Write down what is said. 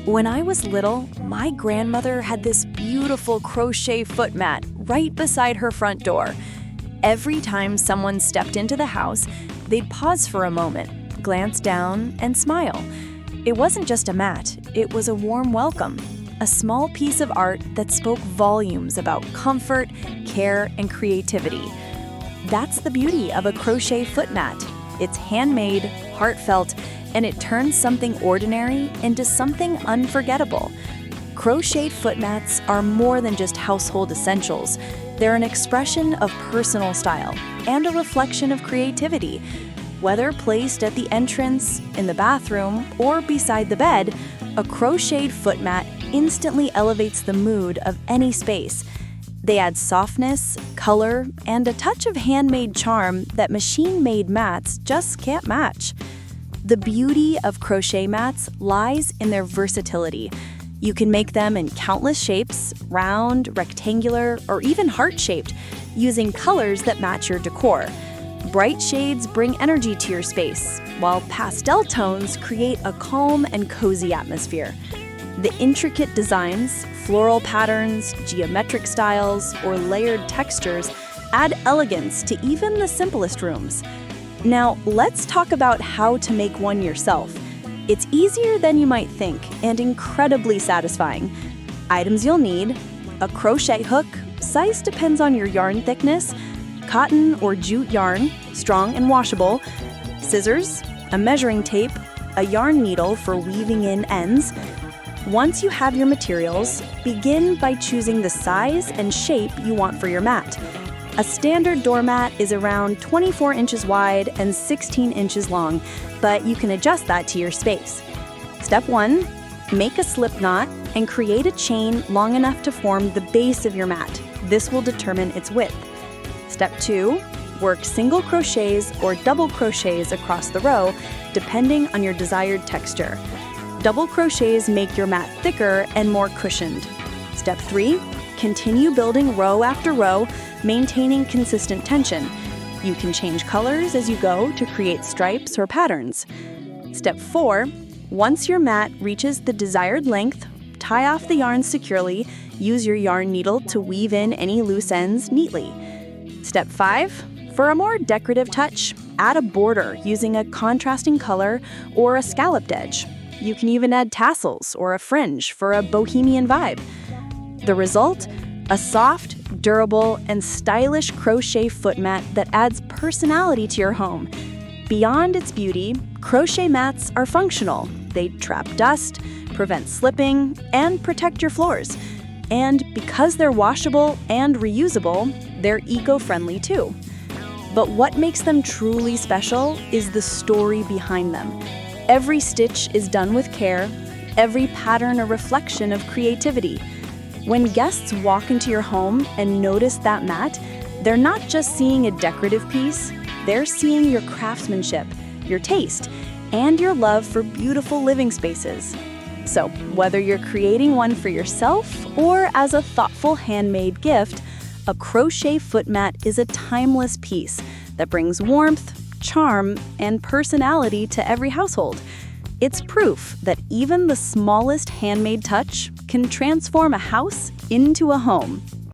When I was little, my grandmother had this beautiful crochet foot mat right beside her front door. Every time someone stepped into the house, they'd pause for a moment, glance down, and smile. It wasn't just a mat, it was a warm welcome, a small piece of art that spoke volumes about comfort, care, and creativity. That's the beauty of a crochet foot mat. It's handmade, heartfelt, and it turns something ordinary into something unforgettable. Crocheted foot mats are more than just household essentials. They're an expression of personal style and a reflection of creativity. Whether placed at the entrance, in the bathroom, or beside the bed, a crocheted foot mat instantly elevates the mood of any space. They add softness, color, and a touch of handmade charm that machine-made mats just can't match. The beauty of crochet mats lies in their versatility. You can make them in countless shapes, round, rectangular, or even heart-shaped, using colors that match your decor. Bright shades bring energy to your space, while pastel tones create a calm and cozy atmosphere. The intricate designs, floral patterns, geometric styles, or layered textures add elegance to even the simplest rooms. Now, let's talk about how to make one yourself. It's easier than you might think and incredibly satisfying. Items you'll need: a crochet hook, size depends on your yarn thickness, cotton or jute yarn, strong and washable, scissors, a measuring tape, a yarn needle for weaving in ends. Once you have your materials, begin by choosing the size and shape you want for your mat. A standard doormat is around 24 inches wide and 16 inches long, but you can adjust that to your space. Step 1, make a slip knot and create a chain long enough to form the base of your mat. This will determine its width. Step 2, work single crochets or double crochets across the row, depending on your desired texture. Double crochets make your mat thicker and more cushioned. Step 3, continue building row after row, maintaining consistent tension. You can change colors as you go to create stripes or patterns. Step 4, once your mat reaches the desired length, tie off the yarn securely, use your yarn needle to weave in any loose ends neatly. Step 5, for a more decorative touch, add a border using a contrasting color or a scalloped edge. You can even add tassels or a fringe for a bohemian vibe. The result? A soft, durable, and stylish crochet foot mat that adds personality to your home. Beyond its beauty, crochet mats are functional. They trap dust, prevent slipping, and protect your floors. And because they're washable and reusable, they're eco-friendly too. But what makes them truly special is the story behind them. Every stitch is done with care, every pattern a reflection of creativity. When guests walk into your home and notice that mat, they're not just seeing a decorative piece, they're seeing your craftsmanship, your taste, and your love for beautiful living spaces. So, whether you're creating one for yourself or as a thoughtful handmade gift, a crochet foot mat is a timeless piece that brings warmth, charm, and personality to every household. It's proof that even the smallest handmade touch can transform a house into a home.